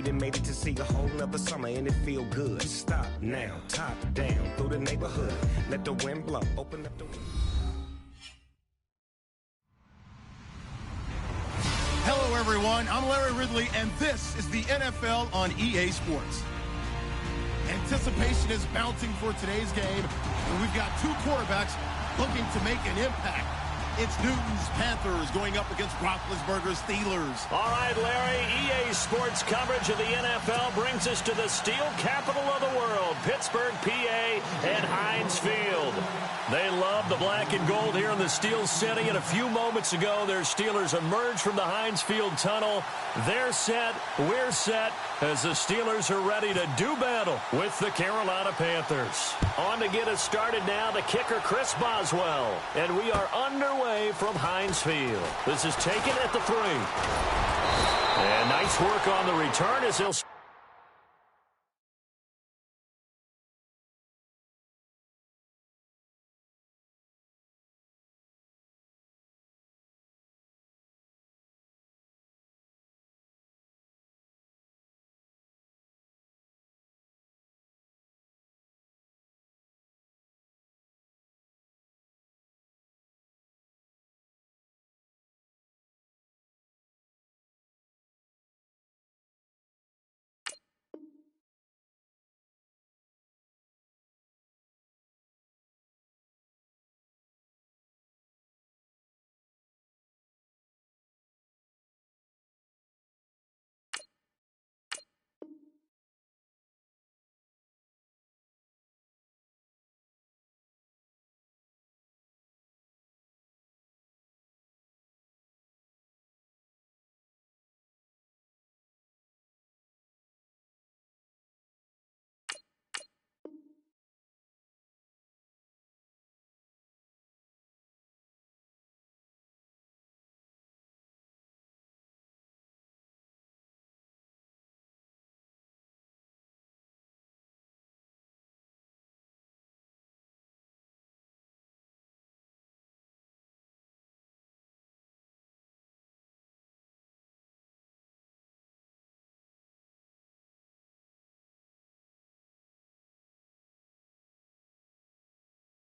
we done made it to see a whole nother summer and it feel good. Stop now, top down, through the neighborhood. Let the wind blow, open up the window. Hello, everyone. I'm Larry Ridley, and this is the NFL on EA Sports. Anticipation is mounting for today's game, and we've got two quarterbacks looking to make an impact. It's Newton's Panthers going up against Roethlisberger's Steelers. All right, Larry, EA Sports coverage of the NFL brings us to the steel capital of the world, Pittsburgh, PA, and Heinz Field. They love the black and gold here in the Steel City, and a few moments ago, their Steelers emerged from the Heinz Field tunnel. They're set, we're set, as the Steelers are ready to do battle with the Carolina Panthers. On to get us started now, the kicker, Chris Boswell. And we are underway from Heinz Field. This is taken at the 3. And nice work on the return as he'll...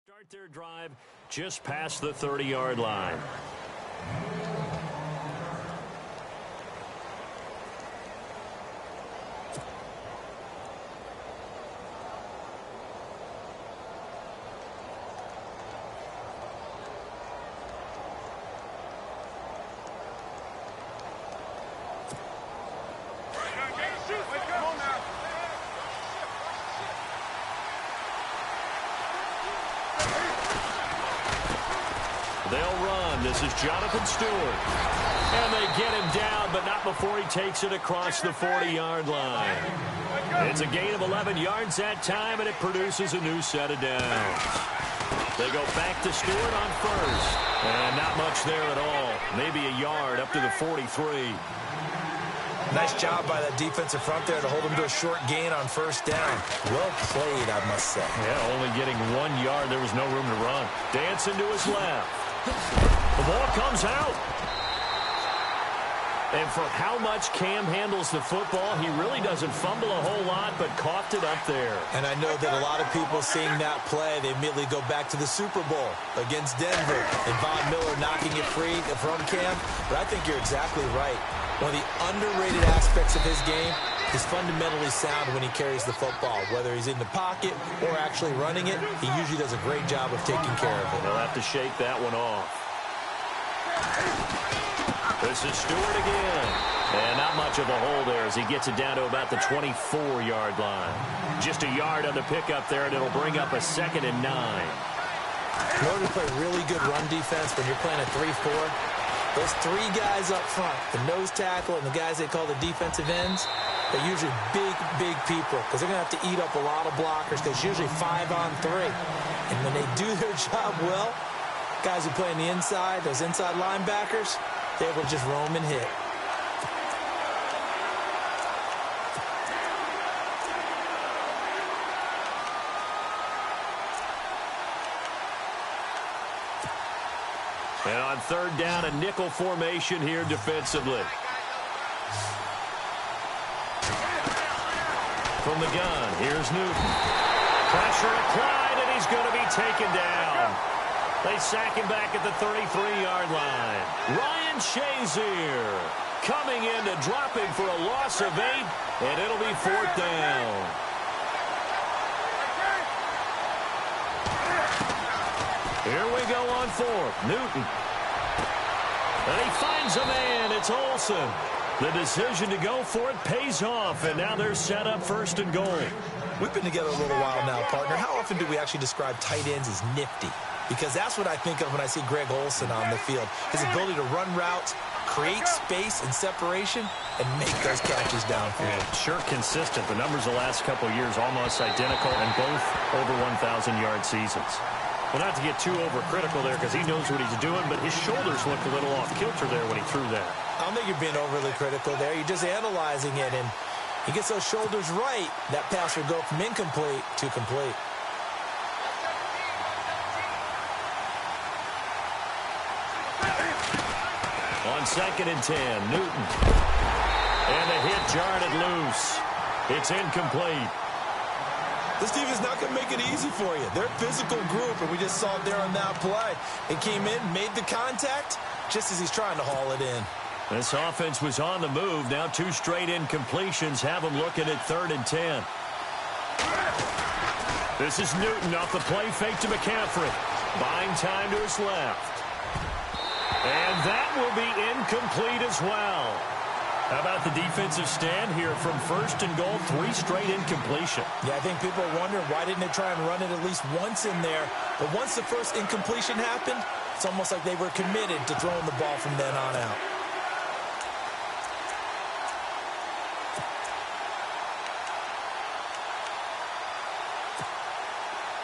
Start their drive just past the 30-yard line. They'll run. This is Jonathan Stewart. And they get him down, but not before he takes it across the 40-yard line. It's a gain of 11 yards that time, and it produces a new set of downs. They go back to Stewart on first. And not much there at all. Maybe a yard up to the 43. Nice job by that defensive front there to hold him to a short gain on first down. Well played, I must say. Yeah, only getting 1 yard. There was no room to run. Dancing to his left. The ball comes out. And for how much Cam handles the football, he really doesn't fumble a whole lot, but coughed it up there. And I know that a lot of people seeing that play, they immediately go back to the Super Bowl against Denver and Von Miller knocking it free from Cam. But I think you're exactly right. One of the underrated aspects of his game is fundamentally sound when he carries the football. Whether he's in the pocket or actually running it, he usually does a great job of taking care of it. They'll have to shake that one off. This is Stewart again. And not much of a hole there as he gets it down to about the 24-yard line. Just a yard on the pickup there, and it'll bring up a 2nd and 9. In order to play really good run defense when you're playing a 3-4, those 3 guys up front, the nose tackle and the guys they call the defensive ends, they're usually big people because they're going to have to eat up a lot of blockers because it's usually 5 on 3. And when they do their job well, guys who play on the inside, those inside linebackers, they're able to just roam and hit. And on 3rd down, a nickel formation here defensively. From the gun, here's Newton. Pressure applied, and he's going to be taken down. They sack him back at the 33-yard line. Ryan Shazier coming in to drop him for a loss of 8, and it'll be 4th down. Here we go on 4th. Newton. And he finds a man. It's Olsen. The decision to go for it pays off, and now they're set up 1st and goal. We've been together a little while now, partner. How often do we actually describe tight ends as nifty? Because that's what I think of when I see Greg Olsen on the field. His ability to run routes, create space and separation, and make those catches downfield. Yeah, sure consistent. The numbers the last couple of years almost identical, and both over 1,000-yard seasons. Well, not to get too overcritical there because he knows what he's doing, but his shoulders looked a little off kilter there when he threw that. I don't think you're being overly critical there. You're just analyzing it, and he gets those shoulders right. That pass will go from incomplete to complete. On 2nd and 10, Newton. And the hit jarred it loose. It's incomplete. This team is not going to make it easy for you. They're a physical group, and we just saw it there on that play. It came in, made the contact, just as he's trying to haul it in. This offense was on the move. Now 2 straight incompletions have them looking at 3rd and 10. This is Newton off the play fake to McCaffrey. Buying time to his left. And that will be incomplete as well. How about the defensive stand here from 1st and goal, 3 straight incompletion? Yeah, I think people are wondering why didn't they try and run it at least once in there. But once the first incompletion happened, it's almost like they were committed to throwing the ball from then on out.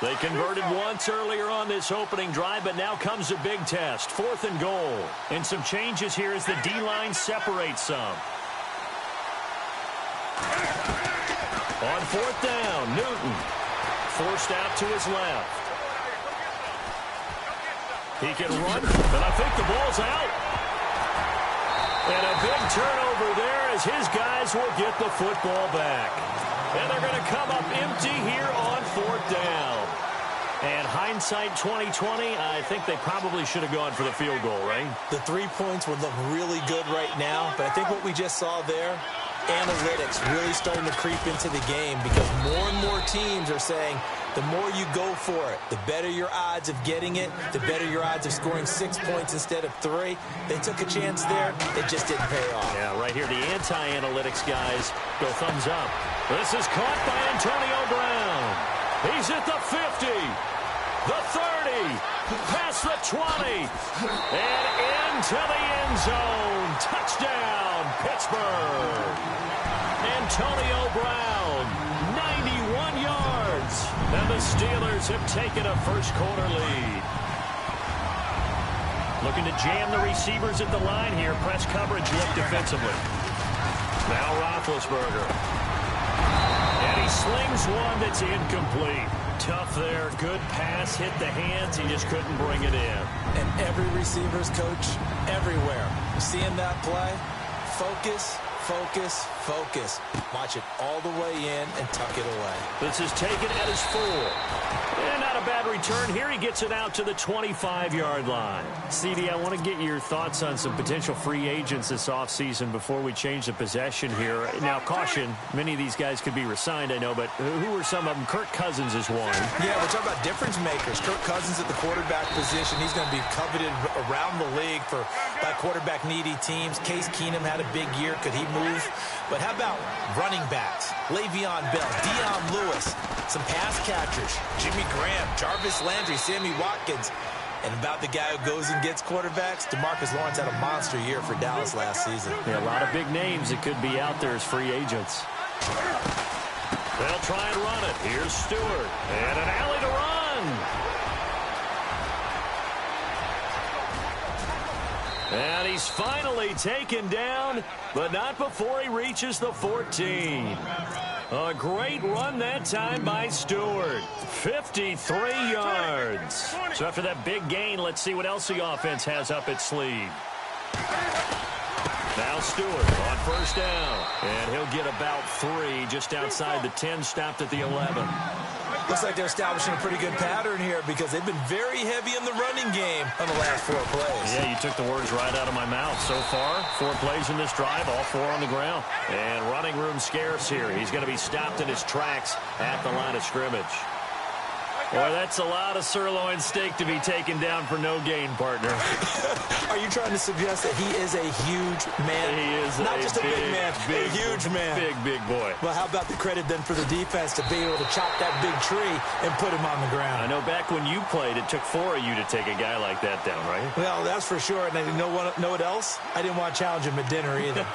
They converted once earlier on this opening drive, but now comes a big test. 4th and goal. And some changes here as the D-line separates some. On 4th down, Newton. Forced out to his left. He can run, and I think the ball's out. And a big turnover there as his guys will get the football back. And they're going to come up empty here on 4th down. And hindsight 2020, I think they probably should have gone for the field goal, right? The 3 points would look really good right now, but I think what we just saw there, analytics really starting to creep into the game because more and more teams are saying the more you go for it, the better your odds of getting it, the better your odds of scoring 6 points instead of 3. They took a chance there. It just didn't pay off. Yeah, right here, the anti-analytics guys go thumbs up. This is caught by Antonio Brown. He's at the 50, the 30, past the 20, and into the end zone. Touchdown, Pittsburgh. Antonio Brown, 91 yards. And the Steelers have taken a first-quarter lead. Looking to jam the receivers at the line here. Press coverage look defensively. Now Roethlisberger. And he slings one that's incomplete. Tough there. Good pass. Hit the hands. He just couldn't bring it in. And every receiver's coach everywhere. Seeing that play, focus, focus, focus. Watch it all the way in and tuck it away. This is taken at his 4. And not a bad return here. He gets it out to the 25-yard line. CD, I want to get your thoughts on some potential free agents this offseason before we change the possession here. Now, caution, many of these guys could be re-signed, I know, but who are some of them? Kirk Cousins is one. Yeah, we're talking about difference makers. Kirk Cousins at the quarterback position. He's going to be coveted around the league by quarterback-needy teams. Case Keenum had a big year. Could he move? But how about running backs? Le'Veon Bell, Dion Lewis, some pass catchers, Jimmy Graham, Jarvis Landry, Sammy Watkins. And about the guy who goes and gets quarterbacks, DeMarcus Lawrence had a monster year for Dallas last season. Yeah, a lot of big names that could be out there as free agents. They'll try and run it. Here's Stewart. And an alley to run. And he's finally taken down, but not before he reaches the 14. A great run that time by Stewart. 53 yards. So after that big gain, let's see what else the offense has up its sleeve. Now Stewart on first down. And he'll get about 3 just outside the 10, stopped at the 11. Looks like they're establishing a pretty good pattern here because they've been very heavy in the running game on the last 4 plays. Yeah, you took the words right out of my mouth. So far, 4 plays in this drive, all 4 on the ground. And running room scarce here. He's going to be stopped in his tracks at the line of scrimmage. Boy, that's a lot of sirloin steak to be taken down for no gain, partner. Are you trying to suggest that he is a huge man? He is not just a big man, a huge man. Big boy. Well, how about the credit then for the defense to be able to chop that big tree and put him on the ground? I know back when you played, it took 4 of you to take a guy like that down, right? Well, that's for sure. And know what else? I didn't want to challenge him at dinner either.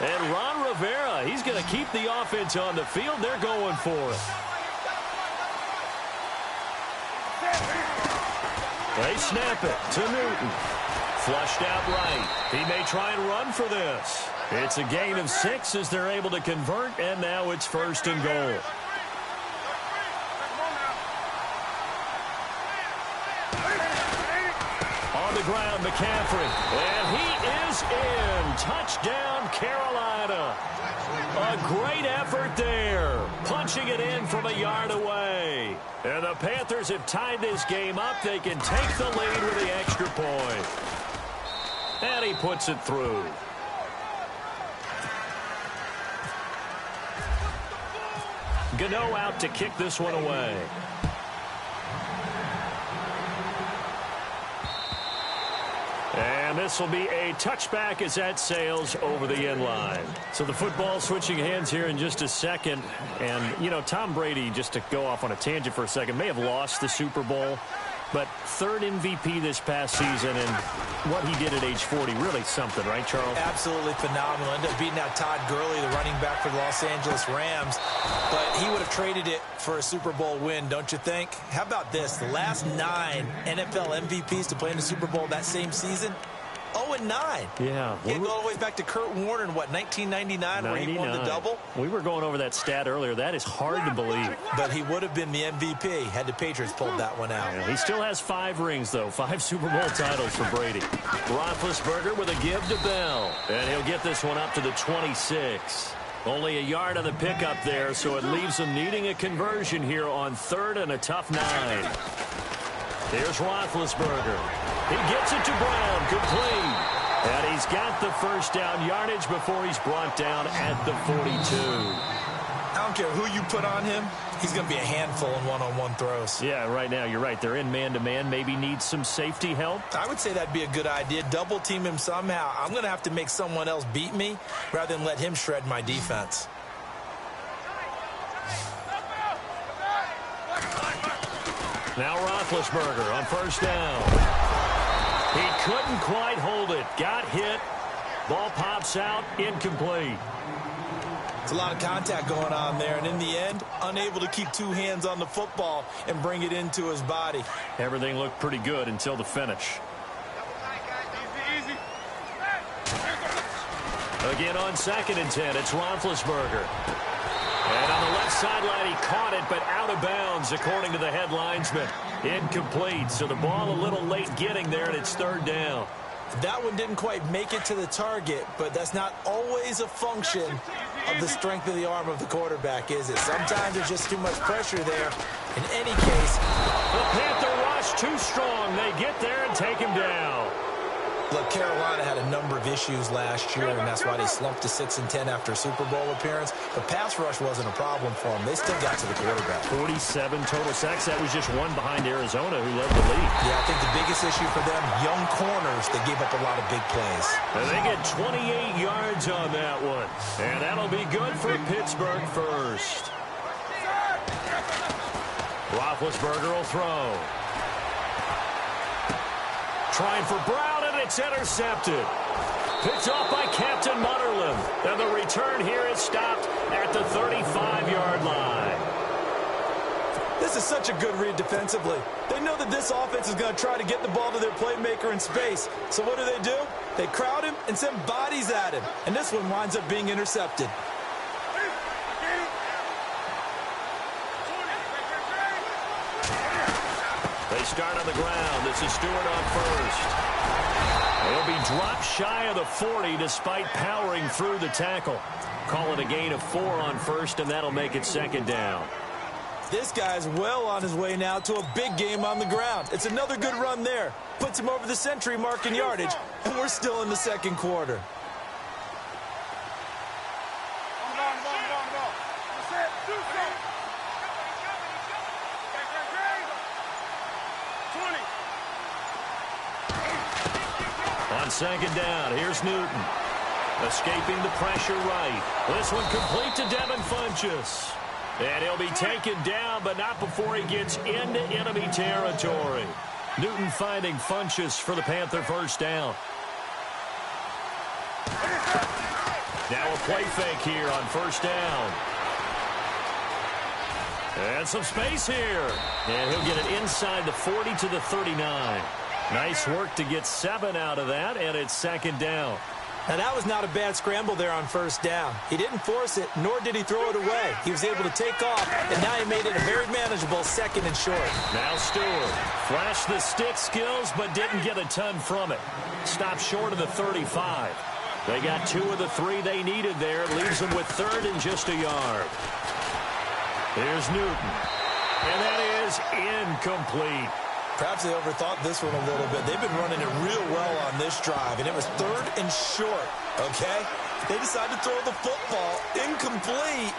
And Ron Rivera, he's going to keep the offense on the field. They're going for it. They snap it to Newton. Flushed out right. He may try and run for this. It's a gain of 6 as they're able to convert, and now it's 1st and goal. On the ground, McCaffrey. And he is in. Touchdown, Carolina. A great effort there. Punching it in from a yard away. And the Panthers have tied this game up. They can take the lead with the extra point. And he puts it through. Gano out to kick this one away. And this will be a touchback as that sails over the end line. So the football switching hands here in just a second. And, you know, Tom Brady, just to go off on a tangent for a second, may have lost the Super Bowl. But 3rd MVP this past season, and what he did at age 40, really something, right, Charles? Absolutely phenomenal. Ended up beating out Todd Gurley, the running back for the Los Angeles Rams. But he would have traded it for a Super Bowl win, don't you think? How about this? The last 9 NFL MVPs to play in the Super Bowl that same season, 0-9. Yeah. He go all the way back to Kurt Warner in, what, 1999, where he won the double? We were going over that stat earlier. That is hard to believe. But he would have been the MVP had the Patriots pulled that one out. Yeah, he still has 5 rings, though. 5 Super Bowl titles for Brady. Roethlisberger with a give to Bell. And he'll get this one up to the 26. Only a yard on the pickup there, so it leaves him needing a conversion here on 3rd and a tough 9. Here's Roethlisberger. He gets it to Brown, complete. And he's got the first down yardage before he's brought down at the 42. I don't care who you put on him, he's going to be a handful in one-on-one throws. Yeah, right now, you're right. They're in man-to-man, maybe needs some safety help. I would say that'd be a good idea. Double team him somehow. I'm going to have to make someone else beat me rather than let him shred my defense. Now Roethlisberger on first down. He couldn't quite hold it. Got hit. Ball pops out. Incomplete. It's a lot of contact going on there, and in the end, unable to keep 2 hands on the football and bring it into his body. Everything looked pretty good until the finish. Again on 2nd and 10, it's Roethlisberger. And on the left sideline, he caught it, but out of bounds, according to the head linesman. Incomplete, so the ball a little late getting there, and it's 3rd down. That one didn't quite make it to the target, but that's not always a function of the strength of the arm of the quarterback, is it? Sometimes there's just too much pressure there. In any case, the Panther rush too strong. They get there and take him down. Look, Carolina had a number of issues last year, and that's why they slumped to 6-10 after a Super Bowl appearance. The pass rush wasn't a problem for them. They still got to the quarterback. 47 total sacks. That was just 1 behind Arizona, who led the league. Yeah, I think the biggest issue for them, young corners, they gave up a lot of big plays. And they get 28 yards on that one. And that'll be good for Pittsburgh first. Roethlisberger will throw. Trying for Brown, and it's intercepted. Picked off by Captain Mutterland. And the return here is stopped at the 35-yard line. This is such a good read defensively. They know that this offense is going to try to get the ball to their playmaker in space. So what do? They crowd him and send bodies at him. And this one winds up being intercepted. They start on the ground. This is Stewart on first. He'll be dropped shy of the 40 despite powering through the tackle. Call it a gain of 4 on first, and that'll make it second down. This guy's well on his way now to a big game on the ground. It's another good run there. Puts him over the century mark in yardage, and we're still in the second quarter. On second down, here's Newton. Escaping the pressure right. This one complete to Devin Funchess. And he'll be taken down, but not before he gets into enemy territory. Newton finding Funchess for the Panther first down. Now a play fake here on first down. And some space here. And he'll get it inside the 40 to the 39. Nice work to get 7 out of that, and it's second down. Now, that was not a bad scramble there on first down. He didn't force it, nor did he throw it away. He was able to take off, and now he made it a very manageable second and short. Now Stewart flashed the stick skills, but didn't get a ton from it. Stopped short of the 35. They got 2 of the 3 they needed there. Leaves them with third and just a yard. Here's Newton. And that is incomplete. Perhaps they overthought this one a little bit. They've been running it real well on this drive, and it was third and short, okay? They decided to throw the football incomplete.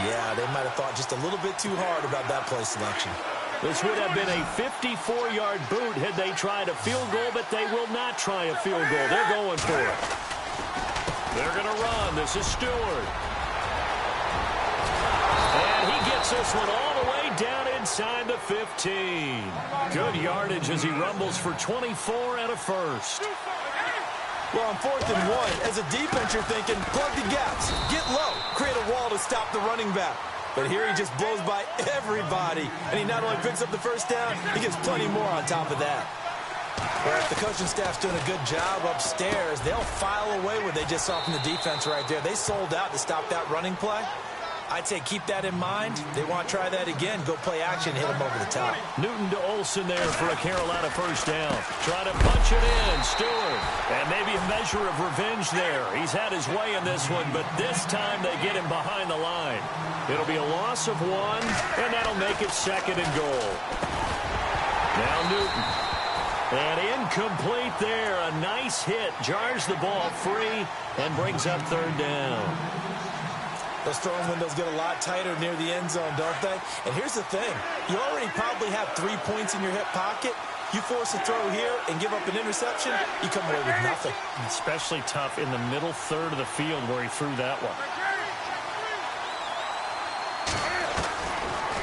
Yeah, they might have thought just a little bit too hard about that play selection. This would have been a 54-yard boot had they tried a field goal, but they will not try a field goal. They're going for it. They're going to run. This is Stewart. And he gets this one all the way down inside the 15. Good yardage as he rumbles for 24 and a first. Well, on 4th and 1, as a defense, you're thinking, plug the gaps, get low, create a wall to stop the running back. But here he just blows by everybody, and he not only picks up the first down, he gets plenty more on top of that. Well, if the coaching staff's doing a good job upstairs, they'll file away what they just saw from the defense right there. They sold out to stop that running play. I'd say keep that in mind. They want to try that again. Go play action, hit them over the top. Newton to Olsen there for a Carolina first down. Try to punch it in. Stewart. And maybe a measure of revenge there. He's had his way in this one, but this time they get him behind the line. It'll be a loss of 1, and that'll make it second and goal. Now Newton. And incomplete there. A nice hit. Jars the ball free and brings up third down. Those throwing windows get a lot tighter near the end zone, don't they? And here's the thing. You already probably have 3 points in your hip pocket. You force a throw here and give up an interception, you come away with nothing. Especially tough in the middle third of the field where he threw that one.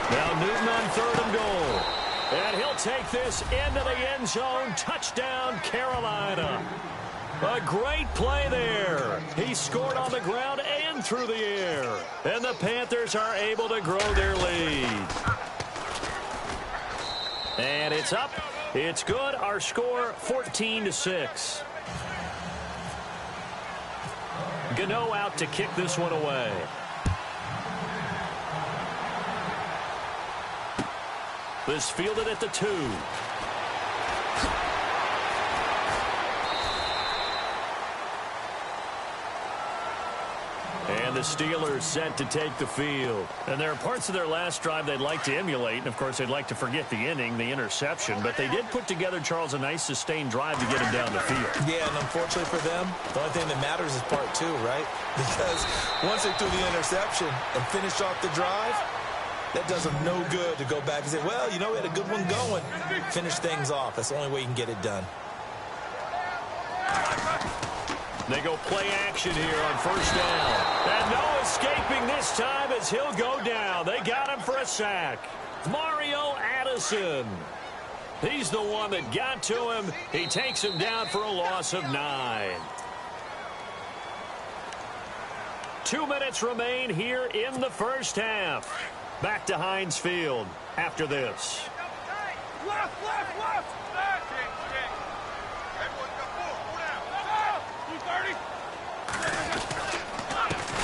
Now Newton on third and goal. And he'll take this into the end zone. Touchdown, Carolina. A great play there. He scored on the ground and through the air. And the Panthers are able to grow their lead. And it's up. It's good. Our score, 14-6. Gano out to kick this one away. This fielded at the 2. And the Steelers set to take the field. And there are parts of their last drive they'd like to emulate. And, of course, they'd like to forget the inning, the interception. But they did put together, Charles, a nice sustained drive to get him down the field. Yeah, and unfortunately for them, the only thing that matters is part 2, right? Because once they threw the interception and finished off the drive, that does them no good to go back and say, well, you know, we had a good one going. Finish things off. That's the only way you can get it done. They go play action here on first down. And no escaping this time as he'll go down. They got him for a sack. Mario Addison. He's the one that got to him. He takes him down for a loss of 9. 2 minutes remain here in the first half. Back to Heinz Field after this. Left, left, left.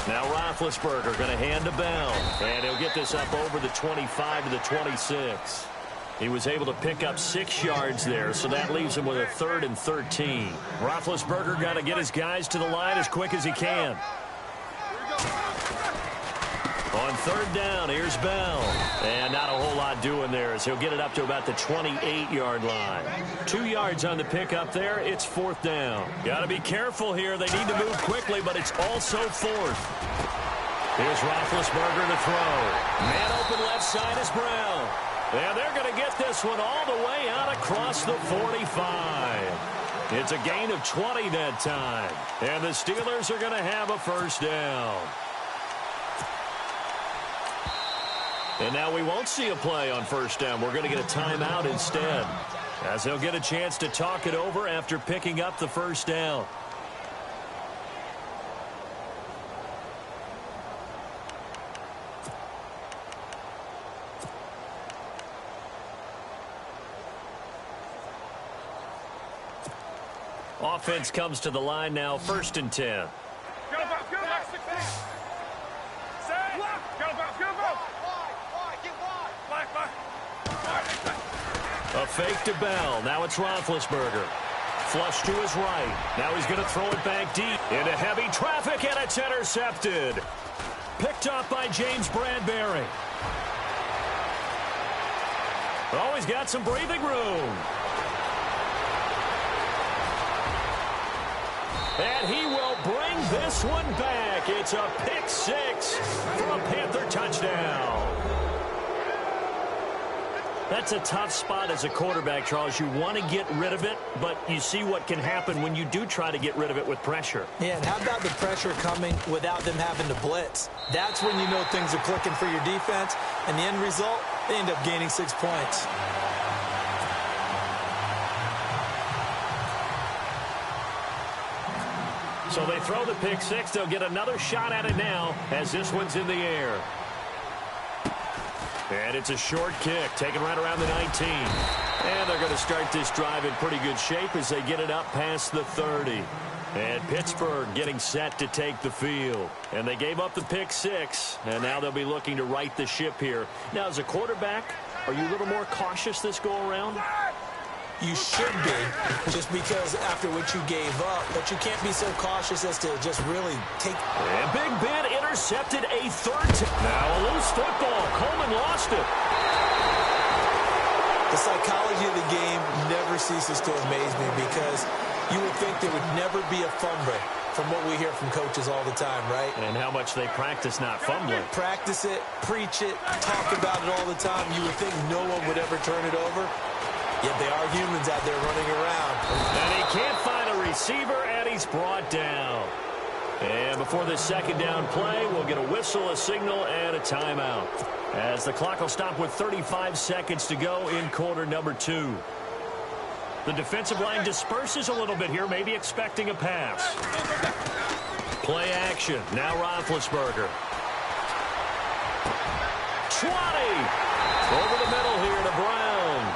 Now Roethlisberger going to hand the bell. And he'll get this up over the 25 to the 26. He was able to pick up 6 yards there, so that leaves him with a 3rd and 13. Roethlisberger got to get his guys to the line as quick as he can. On 3rd down, here's Bell. And not a whole lot doing there as he'll get it up to about the 28-yard line. 2 yards on the pickup there. It's 4th down. Got to be careful here. They need to move quickly, but it's also 4th. Here's Roethlisberger to throw. Man open left side is Brown. And they're going to get this one all the way out across the 45. It's a gain of 20 that time. And the Steelers are going to have a 1st down. And now we won't see a play on 1st down. We're going to get a timeout instead, as they'll get a chance to talk it over after picking up the 1st down. Offense comes to the line now, 1st and 10. A fake to Bell. Now it's Roethlisberger. Flush to his right. Now he's going to throw it back deep into heavy traffic, and it's intercepted. Picked up by James Bradbury. Oh, he's got some breathing room. And he will bring this one back. It's a pick 6 for a Panther touchdown. That's a tough spot as a quarterback, Charles. You want to get rid of it, but you see what can happen when you do try to get rid of it with pressure. Yeah, and how about the pressure coming without them having to blitz? That's when you know things are clicking for your defense, and the end result, they end up gaining 6 points. So they throw the pick 6. They'll get another shot at it now as this one's in the air. And it's a short kick, taken right around the 19. And they're going to start this drive in pretty good shape as they get it up past the 30. And Pittsburgh getting set to take the field. And they gave up the pick 6, and now they'll be looking to right the ship here. Now, as a quarterback, are you a little more cautious this go-around? You should be, just because after what you gave up, but you can't be so cautious as to just really take... And Big Ben intercepted a 3rd. Now a loose football. Coleman lost it. The psychology of the game never ceases to amaze me, because you would think there would never be a fumble from what we hear from coaches all the time, right? And how much they practice not fumbling. Practice it, preach it, talk about it all the time. You would think no one would ever turn it over. Yet they are humans out there running around. And he can't find a receiver, and he's brought down. And before this 2nd down play, we'll get a whistle, a signal, and a timeout, as the clock will stop with 35 seconds to go in quarter number 2. The defensive line disperses a little bit here, maybe expecting a pass. Play action. Now Roethlisberger. 20. Over the middle here to Brown.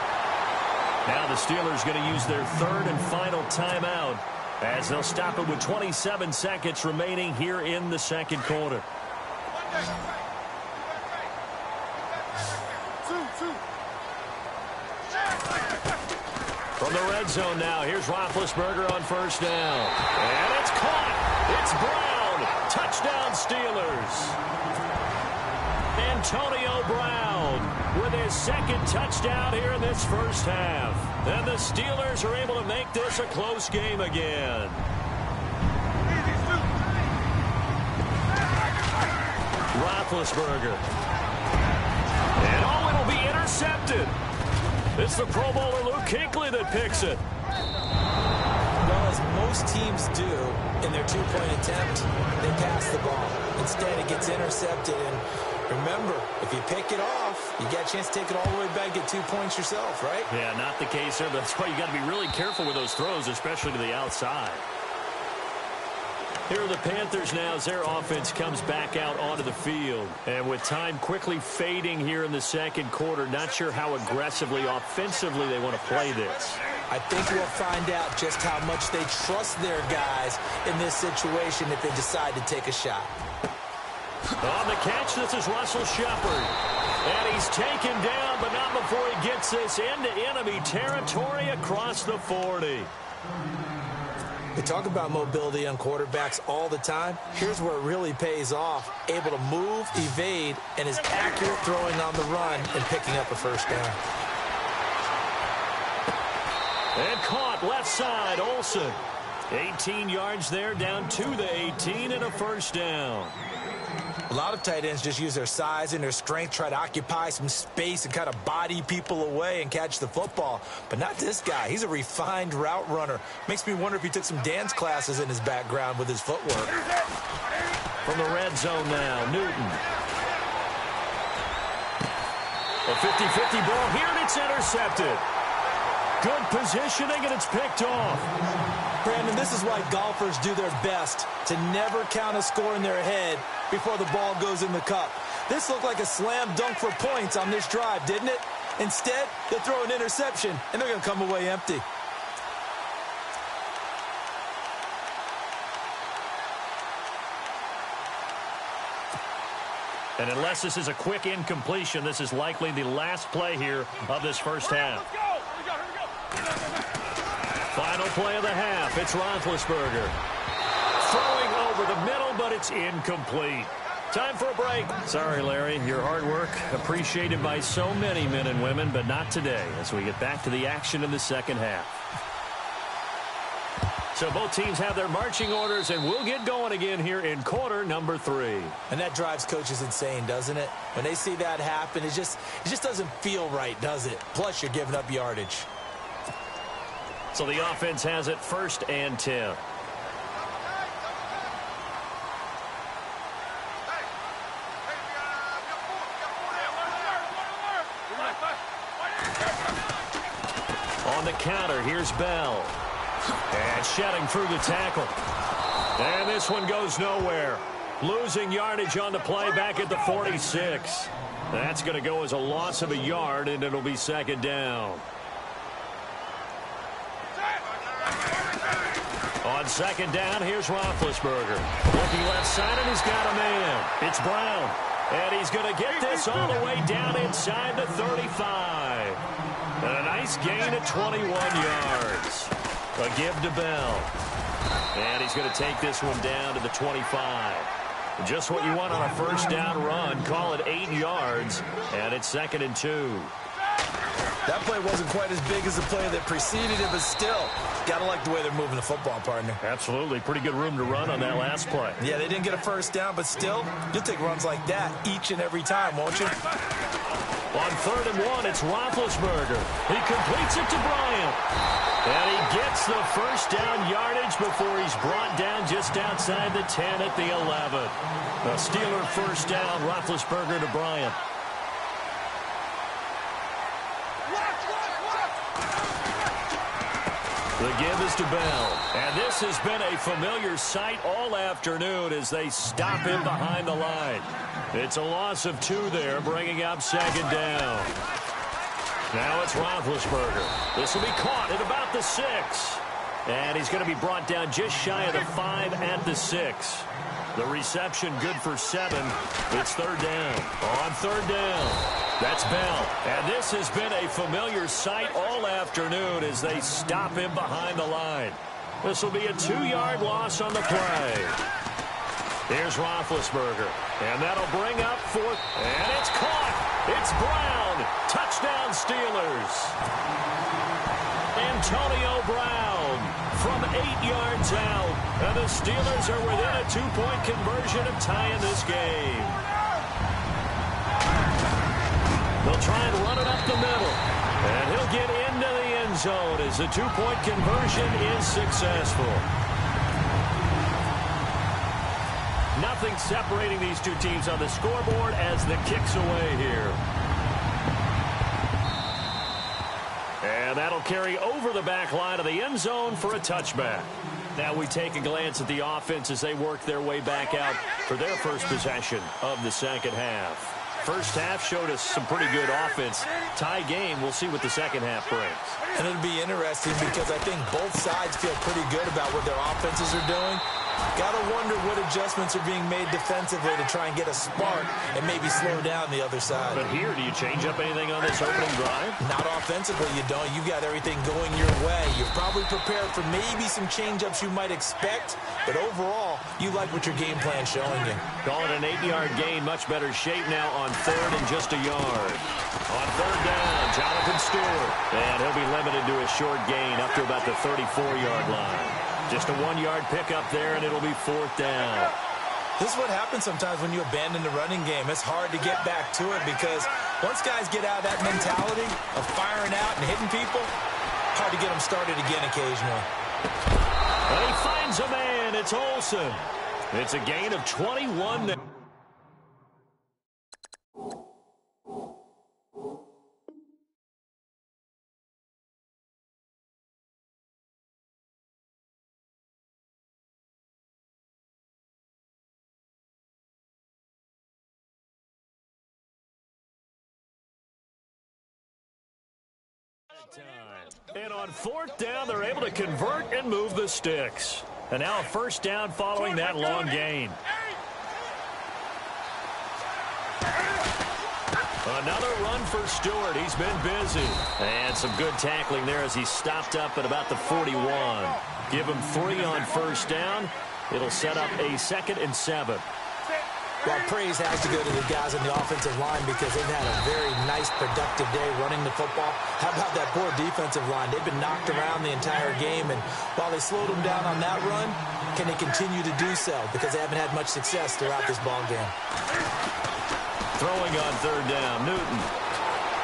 Now the Steelers going to use their 3rd and final timeout, as they'll stop it with 27 seconds remaining here in the 2nd quarter. From the red zone now, here's Roethlisberger on 1st down. And it's caught. It's Brown. Touchdown Steelers. Antonio Brown with his 2nd touchdown here in this 1st half. And the Steelers are able to make this a close game again. Roethlisberger. And oh, it'll be intercepted. It's the Pro Bowler Luke Kuechly that picks it. Well, as most teams do in their 2-point attempt, they pass the ball. Instead, it gets intercepted, and remember, if you pick it off, you get a chance to take it all the way back, get 2 points yourself, right? Yeah, not the case there. That's why you got to be really careful with those throws, especially to the outside. Here are the Panthers now as their offense comes back out onto the field. And with time quickly fading here in the 2nd quarter, not sure how aggressively, offensively they want to play this. I think we'll find out just how much they trust their guys in this situation if they decide to take a shot. On the catch, this is Russell Shepard. And he's taken down, but not before he gets this into enemy territory across the 40. They talk about mobility on quarterbacks all the time. Here's where it really pays off. Able to move, evade, and is accurate throwing on the run and picking up a first down. And caught left side, Olsen. 18 yards there, down to the 18 and a first down. A lot of tight ends just use their size and their strength, try to occupy some space and kind of body people away and catch the football. But not this guy. He's a refined route runner. Makes me wonder if he took some dance classes in his background with his footwork. From the red zone now, Newton. A 50-50 ball here, and it's intercepted. Good positioning, and it's picked off. Brandon, this is why golfers do their best to never count a score in their head before the ball goes in the cup. This looked like a slam dunk for points on this drive, didn't it? Instead, they throw an interception, and they're going to come away empty. And unless this is a quick incompletion, this is likely the last play here of this first half. Final play of the half. It's Roethlisberger. Throwing over the middle, but it's incomplete. Time for a break. Sorry, Larry. Your hard work appreciated by so many men and women, but not today as we get back to the action in the second half. So both teams have their marching orders, and we'll get going again here in quarter number 3. And that drives coaches insane, doesn't it? When they see that happen, it just doesn't feel right, does it? Plus, you're giving up yardage. So the offense has it 1st and 10. On the counter, here's Bell. And shedding through the tackle. And this one goes nowhere. Losing yardage on the play back at the 46. That's going to go as a loss of a yard, and it'll be 2nd down. On 2nd down, here's Roethlisberger. Looking left side, and he's got a man. It's Brown. And he's going to get this all the way down inside the 35. And a nice gain of 21 yards. A give to Bell. And he's going to take this one down to the 25. Just what you want on a first down run. Call it 8 yards. And it's 2nd and 2. That play wasn't quite as big as the play that preceded it, but still, gotta like the way they're moving the football, partner. Absolutely. Pretty good room to run on that last play. Yeah, they didn't get a first down, but still, you'll take runs like that each and every time, won't you? On 3rd and 1, it's Roethlisberger. He completes it to Bryant. And he gets the first down yardage before he's brought down just outside the 10 at the 11. A Steeler first down, Roethlisberger to Bryant. The give is to Bell. And this has been a familiar sight all afternoon as they stop him behind the line. It's a loss of 2 there, bringing up 2nd down. Now it's Roethlisberger. This will be caught at about the 6. And he's going to be brought down just shy of the 5 at the 6. The reception good for 7. It's 3rd down. On 3rd down. That's Bell. And this has been a familiar sight all afternoon as they stop him behind the line. This will be a 2-yard loss on the play. Here's Roethlisberger. And that'll bring up 4th. And it's caught. It's Brown. Touchdown Steelers. Antonio Brown from 8 yards out. And the Steelers are within a 2-point conversion of tying this game. They'll try and run it up the middle. And he'll get into the end zone as the 2-point conversion is successful. Nothing separating these two teams on the scoreboard as the kick's away here. And that'll carry over the back line of the end zone for a touchback. Now we take a glance at the offense as they work their way back out for their first possession of the second half. First half showed us some pretty good offense. Tie game, we'll see what the second half brings. And it'll be interesting because I think both sides feel pretty good about what their offenses are doing. Got to wonder what adjustments are being made defensively to try and get a spark and maybe slow down the other side. But here, do you change up anything on this opening drive? Not offensively, you don't. You got everything going your way. You're probably prepared for maybe some change-ups you might expect, but overall, you like what your game plan's showing you. Call it an 8-yard gain. Much better shape now on third and just a yard. On third down, Jonathan Stewart. And he'll be limited to a short gain up to about the 34-yard line. Just a 1-yard pickup there, and it'll be fourth down. This is what happens sometimes when you abandon the running game. It's hard to get back to it because once guys get out of that mentality of firing out and hitting people, hard to get them started again occasionally. And he finds a man. It's Olsen. It's a gain of 21. And on fourth down, they're able to convert and move the sticks. And now a first down following that long gain. Another run for Stewart. He's been busy. And some good tackling there as he stopped up at about the 41. Give him 3 on first down. It'll set up a 2nd and 7. Well, praise has to go to the guys on the offensive line because they've had a very nice, productive day running the football. How about that poor defensive line? They've been knocked around the entire game, and while they slowed them down on that run, can they continue to do so? Because they haven't had much success throughout this ball game. Throwing on third down, Newton.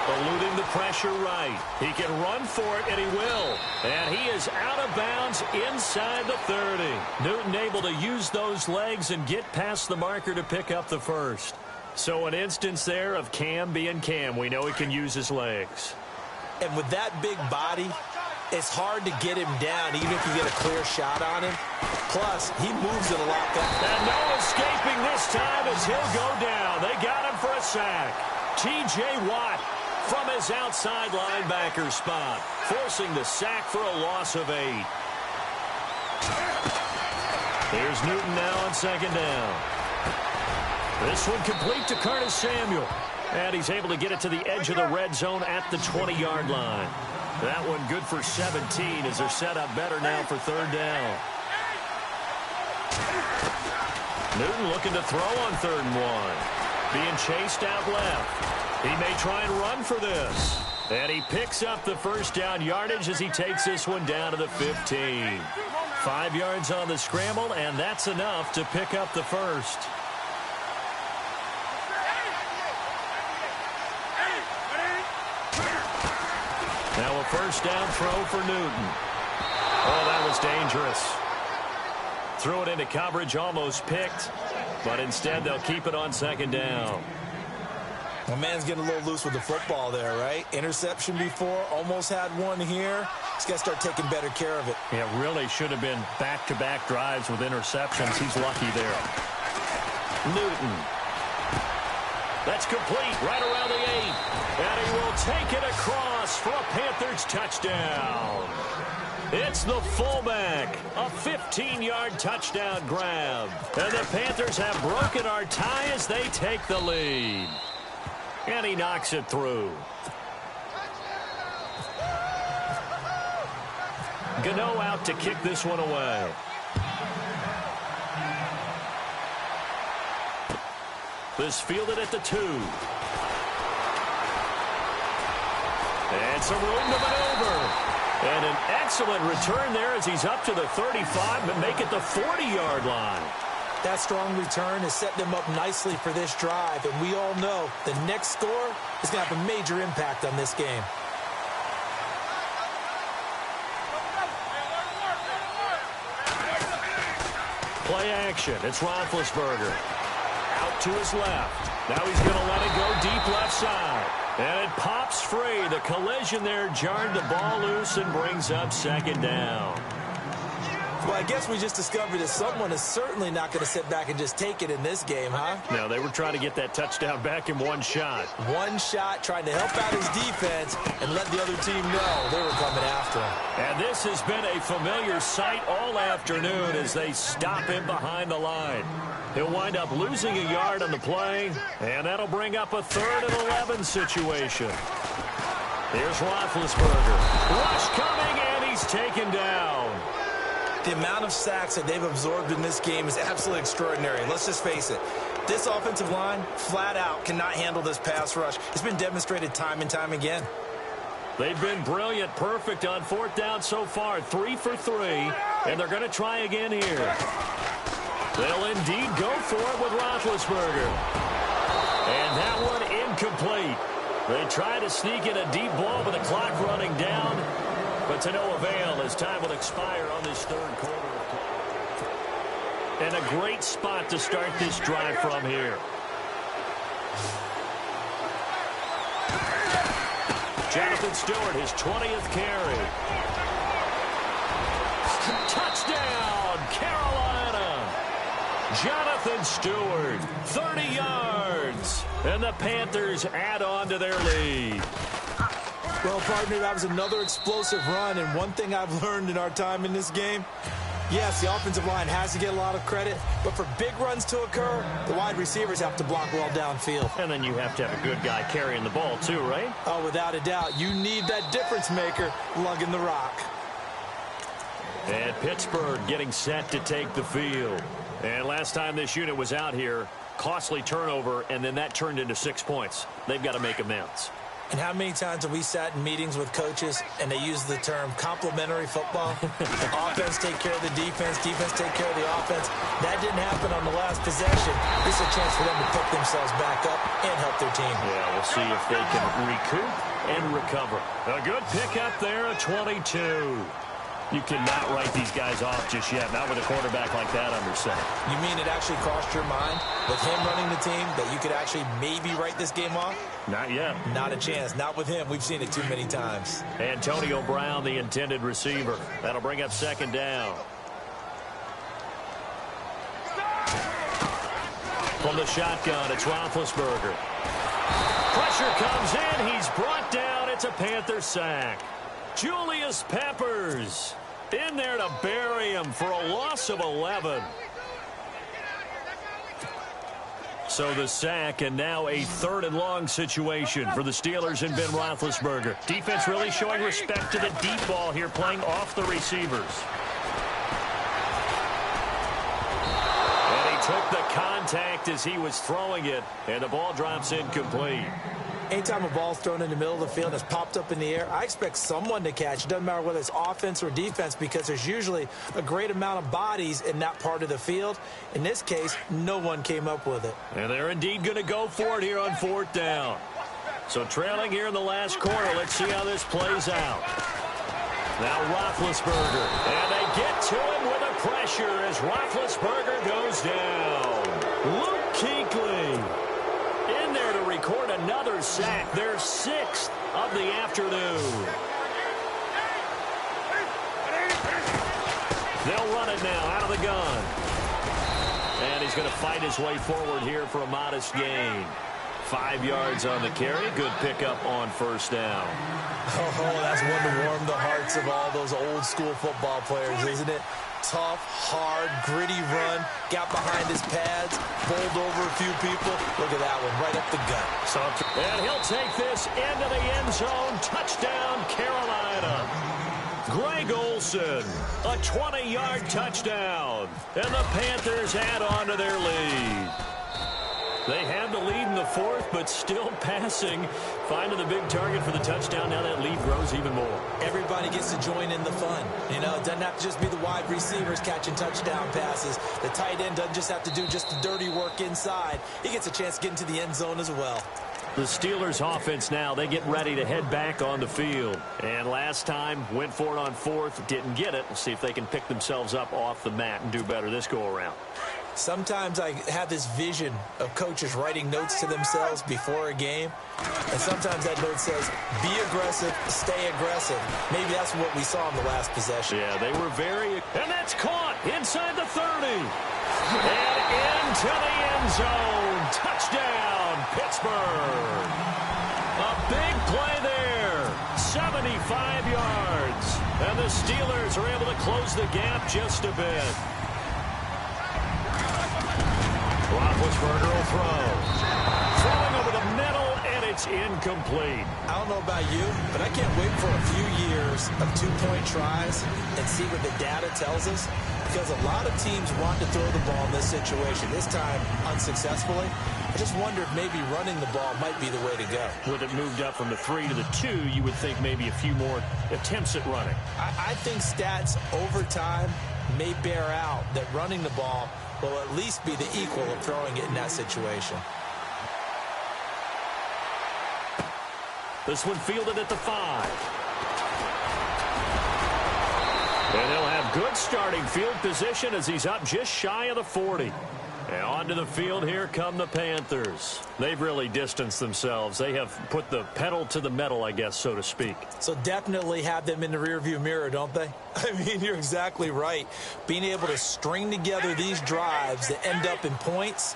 Eluding the pressure right. He can run for it, and he will. And he is out of bounds inside the 30. Newton able to use those legs and get past the marker to pick up the first. So an instance there of Cam being Cam. We know he can use his legs. And with that big body, it's hard to get him down, even if you get a clear shot on him. Plus, he moves it a lot faster. And no escaping this time as he'll go down. They got him for a sack. T.J. Watt from his outside linebacker spot, forcing the sack for a loss of 8. Here's Newton now on second down. This one complete to Curtis Samuel. And he's able to get it to the edge of the red zone at the 20-yard line. That one good for 17 as they're set up better now for third down. Newton looking to throw on 3rd and 1. Being chased out left. He may try and run for this. And he picks up the first down yardage as he takes this one down to the 15. 5 yards on the scramble, and that's enough to pick up the first. Now a first down throw for Newton. Oh, that was dangerous. Threw it into coverage, almost picked. But instead, they'll keep it on second down. My man's getting a little loose with the football there, right? Interception before, almost had one here. He's got to start taking better care of it. Yeah, really should have been back-to-back drives with interceptions. He's lucky there. Newton. That's complete right around the 8. And he will take it across for a Panthers touchdown. It's the fullback. A 15-yard touchdown grab. And the Panthers have broken our tie as they take the lead. And he knocks it through. Gano out to kick this one away. This fielded at the 2. And some room to maneuver. And an excellent return there as he's up to the 35, but make it the 40-yard line. That strong return has set them up nicely for this drive, and we all know the next score is going to have a major impact on this game. Play action. It's Roethlisberger. Out to his left. Now he's going to let it go deep left side. And it pops free. The collision there jarred the ball loose and brings up second down. Well, I guess we just discovered that someone is certainly not going to sit back and just take it in this game, huh? No, they were trying to get that touchdown back in one shot. One shot, trying to help out his defense and let the other team know they were coming after him. And this has been a familiar sight all afternoon as they stop him behind the line. He'll wind up losing a yard on the play, and that'll bring up a 3rd and 11 situation. Here's Roethlisberger. Rush coming, and he's taken down. The amount of sacks that they've absorbed in this game is absolutely extraordinary. Let's just face it. This offensive line, flat out, cannot handle this pass rush. It's been demonstrated time and time again. They've been brilliant, perfect on 4th down so far. 3 for 3, and they're going to try again here. They'll indeed go for it with Roethlisberger. And that one incomplete. They try to sneak in a deep ball with the clock running down, but to no avail as time will expire on this 3rd quarter. And a great spot to start this drive from here. Jonathan Stewart, his 20th carry. Touchdown, Carolina. Jonathan Stewart, 30 yards. And the Panthers add on to their lead. Well, partner, that was another explosive run, and one thing I've learned in our time in this game, yes, the offensive line has to get a lot of credit, but for big runs to occur, the wide receivers have to block well downfield. And then you have to have a good guy carrying the ball too, right? Oh, without a doubt. You need that difference maker lugging the rock. And Pittsburgh getting set to take the field. And last time this unit was out here, costly turnover, and then that turned into 6 points. They've got to make amends. And how many times have we sat in meetings with coaches and they use the term complementary football? Offense take care of the defense, defense take care of the offense. That didn't happen on the last possession. This is a chance for them to pick themselves back up and help their team. Yeah, we'll see if they can recoup and recover. A good pickup there, a 22. You cannot write these guys off just yet, not with a quarterback like that under center. You mean it actually crossed your mind with him running the team that you could actually maybe write this game off? Not yet. Not a chance. Not with him. We've seen it too many times. Antonio Brown, the intended receiver. That'll bring up 2nd down. From the shotgun, it's Roethlisberger. Pressure comes in. He's brought down. It's a Panther sack. Julius Peppers in there to bury him for a loss of 11. So the sack, and now a 3rd and long situation for the Steelers and Ben Roethlisberger. Defense really showing respect to the deep ball here, playing off the receivers. And he took the contact as he was throwing it, and the ball drops incomplete. Anytime a ball's thrown in the middle of the field that's popped up in the air, I expect someone to catch. It doesn't matter whether it's offense or defense, because there's usually a great amount of bodies in that part of the field. In this case, no one came up with it. And they're indeed going to go for it here on 4th down. So trailing here in the last quarter, let's see how this plays out. Now Roethlisberger, and they get to him with a pressure as Roethlisberger goes down. Luke Kuechly in there to record another sack, their 6th of the afternoon. They'll run it now out of the gun. And he's going to fight his way forward here for a modest gain. 5 yards on the carry. Good pickup on 1st down. Oh, that's one to warm the hearts of all those old school football players, isn't it? Tough, hard, gritty run. Got behind his pads, bowled over a few people. Look at that one, right up the gut. And he'll take this into the end zone. Touchdown, Carolina. Greg Olsen, a 20-yard touchdown. And the Panthers add on to their lead. They had the lead in the 4th, but still passing. Finding the big target for the touchdown. Now that lead grows even more. Everybody gets to join in the fun. You know, it doesn't have to just be the wide receivers catching touchdown passes. The tight end doesn't just have to do just the dirty work inside. He gets a chance to get into the end zone as well. The Steelers offense now, they get ready to head back on the field. And last time, went for it on 4th, didn't get it. We'll see if they can pick themselves up off the mat and do better this go-around. Sometimes I have this vision of coaches writing notes to themselves before a game, and sometimes that note says, be aggressive, stay aggressive. Maybe that's what we saw in the last possession. Yeah, they were very... And that's caught inside the 30. And into the end zone. Touchdown, Pittsburgh. A big play there. 75 yards. And the Steelers are able to close the gap just a bit. Roethlisberger will throw. Throwing over the middle, and it's incomplete. I don't know about you, but I can't wait for a few years of two-point tries and see what the data tells us, because a lot of teams want to throw the ball in this situation, this time unsuccessfully. I just wonder if maybe running the ball might be the way to go. With it moved up from the 3 to the 2, you would think maybe a few more attempts at running. I think stats over time may bear out that running the ball will at least be the equal of throwing it in that situation. This one fielded at the 5. And he'll have good starting field position as he's up just shy of the 40. And onto the field, here come the Panthers. They've really distanced themselves. They have put the pedal to the metal, I guess, so to speak. So definitely have them in the rearview mirror, don't they? I mean, you're exactly right. Being able to string together these drives that end up in points,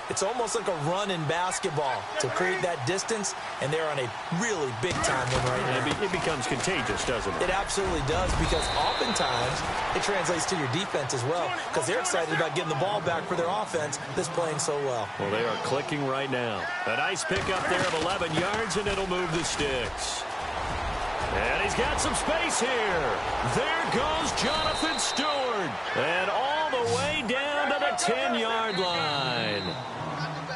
it's almost like a run in basketball to create that distance, and they're on a really big-time one right now. It becomes contagious, doesn't it? It absolutely does, because oftentimes it translates to your defense as well, because they're excited about getting the ball back for their offense that's playing so well. Well, they are clicking right now. A nice pickup there of 11 yards, and it'll move the sticks. And he's got some space here. There goes Jonathan Stewart. And all the way down to the 10-yard line.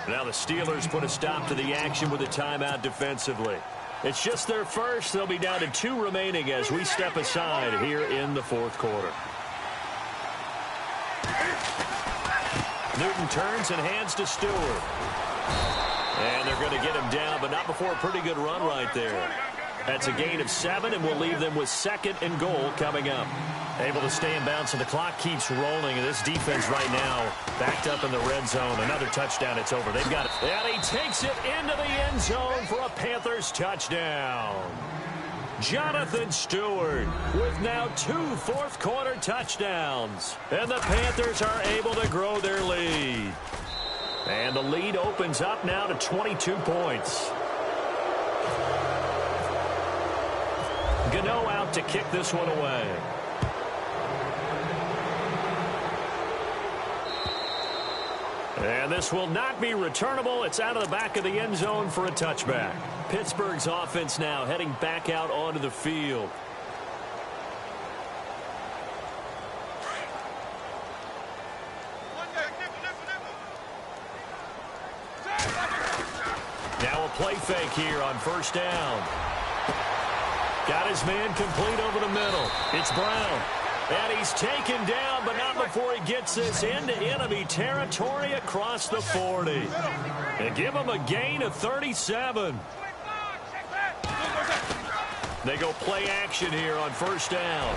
Now the Steelers put a stop to the action with a timeout defensively. It's just their first. They'll be down to 2 remaining as we step aside here in the fourth quarter. Newton turns and hands to Stewart. And they're going to get him down, but not before a pretty good run right there. That's a gain of 7, and we'll leave them with 2nd and goal coming up. Able to stay in bounds, and the clock keeps rolling. And this defense right now backed up in the red zone. Another touchdown, it's over. They've got it. And he takes it into the end zone for a Panthers touchdown. Jonathan Stewart with now 2 fourth-quarter touchdowns. And the Panthers are able to grow their lead. And the lead opens up now to 22 points. Gano out to kick this one away. And this will not be returnable. It's out of the back of the end zone for a touchback. Pittsburgh's offense now heading back out onto the field. Now a play fake here on first down. Got his man complete over the middle. It's Brown. And he's taken down, but not before he gets this into enemy territory across the 40. And give him a gain of 37. They go play action here on first down.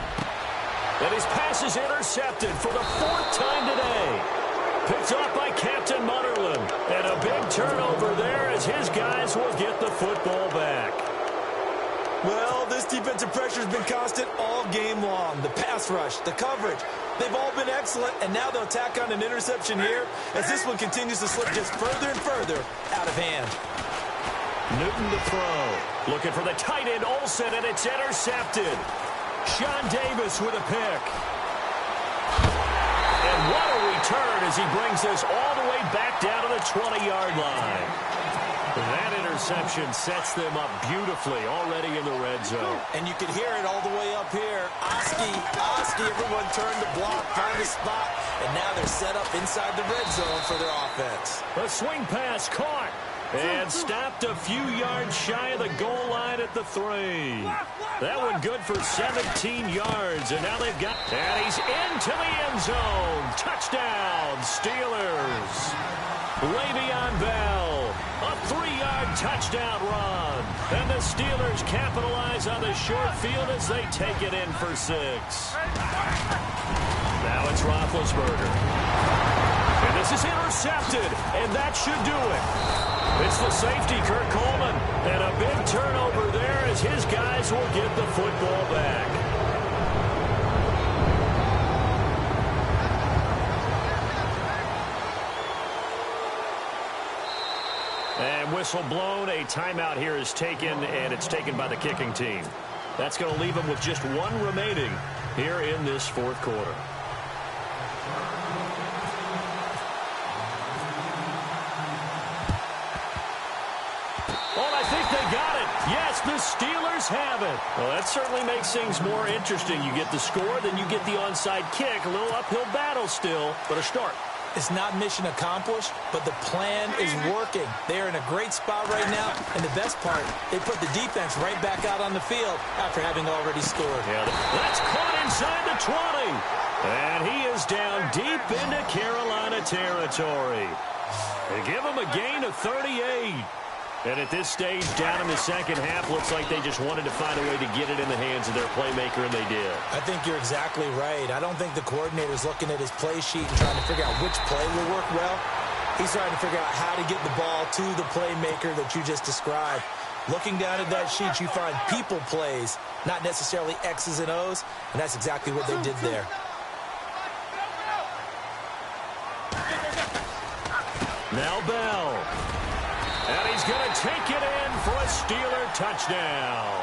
And his pass is intercepted for the 4th time today. Picked up by Captain Mutterland. And a big turnover there as his guys will get the football back. Well, this defensive pressure has been constant all game long. The pass rush, the coverage, they've all been excellent, and now they'll tack on an interception here as this one continues to slip just further and further out of hand. Newton to throw. Looking for the tight end, Olsen, and it's intercepted. Sean Davis with a pick. And what a return as he brings this all the way back down to the 20-yard line. That interception sets them up beautifully already in the red zone. And you can hear it all the way up here. Oski, everyone turned the block, found the spot, and now they're set up inside the red zone for their offense. A swing pass caught and stopped a few yards shy of the goal line at the 3. That one good for 17 yards, and now they've got... And he's into the end zone. Touchdown, Steelers. Le'Veon Bell, a 3-yard touchdown run. And the Steelers capitalize on the short field as they take it in for 6. Now it's Roethlisberger. And this is intercepted, and that should do it. It's the safety, Kurt Coleman, and a big turnover there as his guys will get the football back. And whistle blown, a timeout here is taken, and it's taken by the kicking team. That's going to leave them with just one remaining here in this fourth quarter. Oh, I think they got it. Yes, the Steelers have it. Well, that certainly makes things more interesting. You get the score, then you get the onside kick. A little uphill battle still, but a start. It's not mission accomplished, but the plan is working. They're in a great spot right now, and the best part, they put the defense right back out on the field after having already scored. Yeah, that's caught inside the 20. And he is down deep into Carolina territory. They give him a gain of 38. And at this stage, down in the second half, looks like they just wanted to find a way to get it in the hands of their playmaker, and they did. I think you're exactly right. I don't think the coordinator's looking at his play sheet and trying to figure out which play will work well. He's trying to figure out how to get the ball to the playmaker that you just described. Looking down at that sheet, you find people plays, not necessarily X's and O's, and that's exactly what they did there. Now Bell. And he's going to take it in for a Steeler touchdown.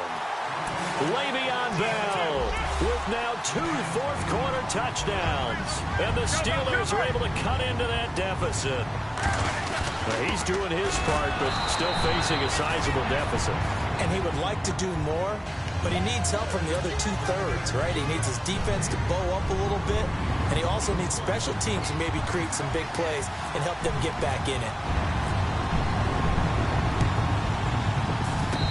Le'Veon Bell with now 2 fourth-quarter touchdowns. And the Steelers are able to cut into that deficit. He's doing his part, but still facing a sizable deficit. And he would like to do more, but he needs help from the other 2/3, right? He needs his defense to bow up a little bit, and he also needs special teams to maybe create some big plays and help them get back in it.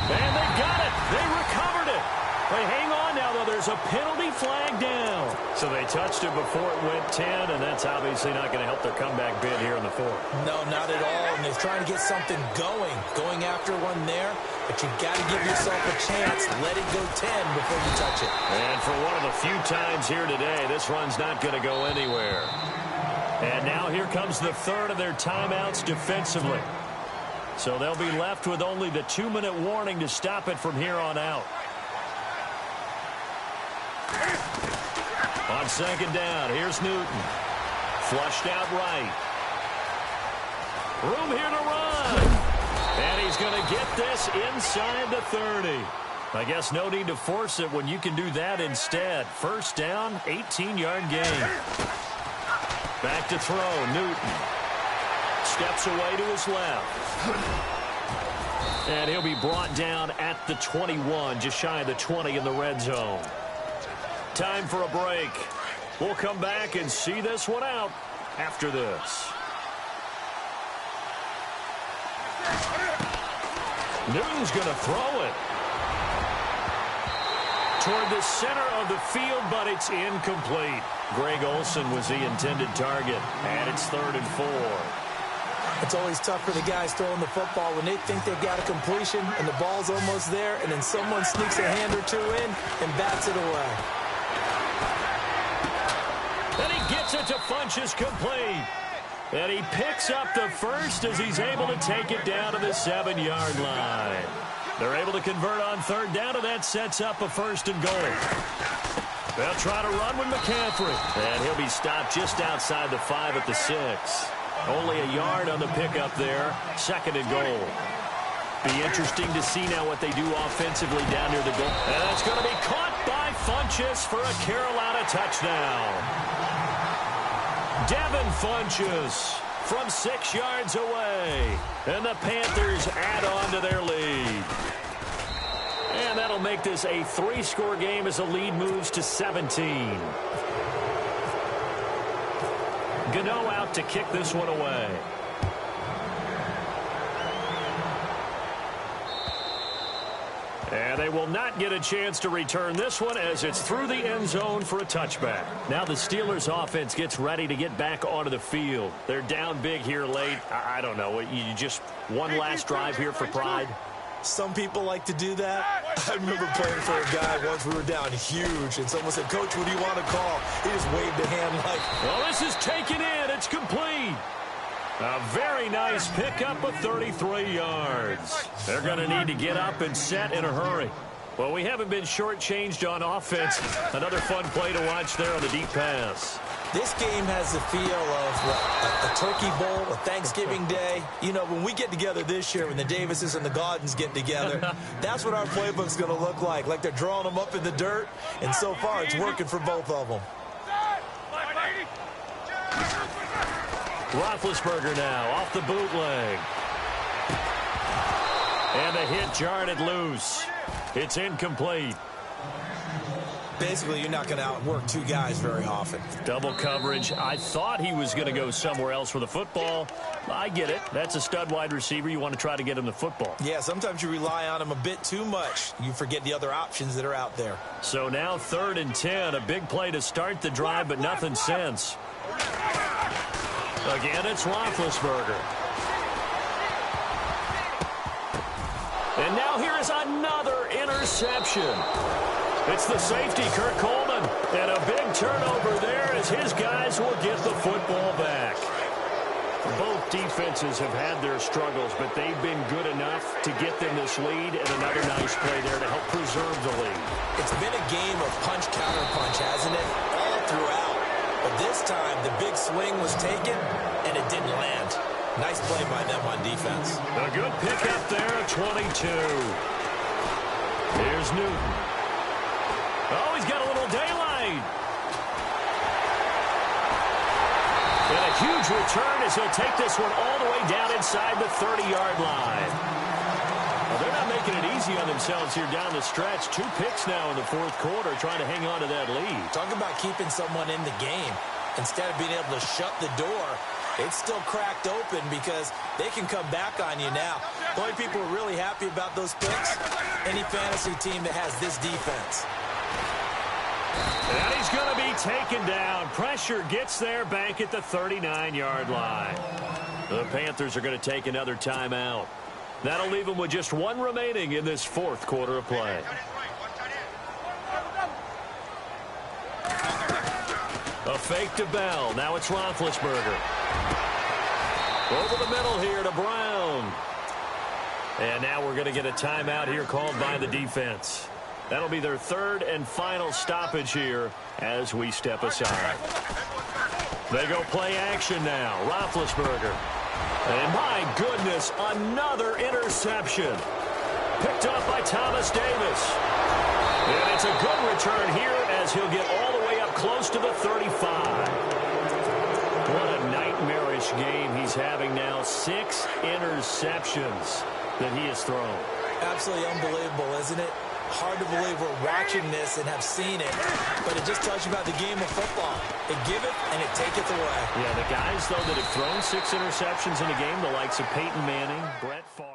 And they got it. They recovered it. They hang on now, though. There's a penalty flag down. So they touched it before it went 10, and that's obviously not going to help their comeback bid here in the fourth. No, not at all. And they're trying to get something going after one there. But you've got to give yourself a chance. Let it go 10 before you touch it. And for one of the few times here today, this run's not going to go anywhere. And now here comes the third of their timeouts defensively. So they'll be left with only the 2-minute warning to stop it from here on out. On second down, here's Newton. Flushed out right. Room here to run. And he's going to get this inside the 30. I guess no need to force it when you can do that instead. First down, 18-yard gain. Back to throw, Newton. Steps away to his left. And he'll be brought down at the 21, just shy of the 20 in the red zone. Time for a break. We'll come back and see this one out after this. Newton's going to throw it toward the center of the field, but it's incomplete. Greg Olsen was the intended target, and it's 3rd and 4. It's always tough for the guys throwing the football when they think they've got a completion and the ball's almost there, and then someone sneaks a hand or two in and bats it away. And he gets it to Funchess complete. And he picks up the first as he's able to take it down to the 7-yard line. They're able to convert on 3rd down, and that sets up a 1st and goal. They'll try to run with McCaffrey. And he'll be stopped just outside the 5 at the 6. Only a yard on the pickup there. 2nd and goal. Be interesting to see now what they do offensively down near the goal. And that's going to be caught by Funchess for a Carolina touchdown. Devin Funchess from 6 yards away. And the Panthers add on to their lead. And that'll make this a 3-score game as the lead moves to 17. Gano out to kick this one away. And they will not get a chance to return this one as it's through the end zone for a touchback. Now the Steelers offense gets ready to get back onto the field. They're down big here late. I don't know. You just one last drive here for pride? Some people like to do that. I remember playing for a guy once. We were down huge, and someone said, "Coach, what do you want to call?" He just waved a hand like... Well, this is taken in. It's complete. A very nice pickup of 33 yards. They're going to need to get up and set in a hurry. Well, we haven't been shortchanged on offense. Another fun play to watch there on the deep pass. This game has the feel of a turkey bowl, a Thanksgiving day. You know, when we get together this year, when the Davises and the Gaudens get together, that's what our playbook's going to look like. Like they're drawing them up in the dirt, and so far it's working for both of them. Roethlisberger now off the bootleg. And the hit jarred it loose. It's incomplete. Basically, you're not going to outwork two guys very often. Double coverage. I thought he was going to go somewhere else for the football. I get it. That's a stud wide receiver. You want to try to get him the football. Yeah, sometimes you rely on him a bit too much. You forget the other options that are out there. So now 3rd and 10. A big play to start the drive, but nothing since. Again, it's Roethlisberger. And now here is another interception. It's the safety, Kurt Coleman. And a big turnover there as his guys will get the football back. Both defenses have had their struggles, but they've been good enough to get them this lead, and another nice play there to help preserve the lead. It's been a game of punch-counter-punch, hasn't it? All throughout. But this time, the big swing was taken, and it didn't land. Nice play by them on defense. A good pickup there at 22. Here's Newton. Oh, he's got a little daylight. And a huge return as he'll take this one all the way down inside the 30-yard line. Well, they're not making it easy on themselves here down the stretch. 2 picks now in the 4th quarter trying to hang on to that lead. Talk about keeping someone in the game. Instead of being able to shut the door, it's still cracked open because they can come back on you now. The only people who are really happy about those picks, any fantasy team that has this defense. And he's going to be taken down. Pressure gets there back at the 39-yard line. The Panthers are going to take another timeout. That'll leave them with just 1 remaining in this 4th quarter of play. A fake to Bell. Now it's Roethlisberger. Over the middle here to Brown. And now we're going to get a timeout here called by the defense. That'll be their 3rd and final stoppage here as we step aside. They go play action now. Roethlisberger. And my goodness, another interception. Picked up by Thomas Davis. And it's a good return here as he'll get all the way up close to the 35. What a nightmarish game he's having now. 6 interceptions that he has thrown. Absolutely unbelievable, isn't it? Hard to believe we're watching this and have seen it, but it just tells you about the game of football. It giveth and it taketh away. Yeah, the guys, though, that have thrown 6 interceptions in a game, the likes of Peyton Manning, Brett Favre.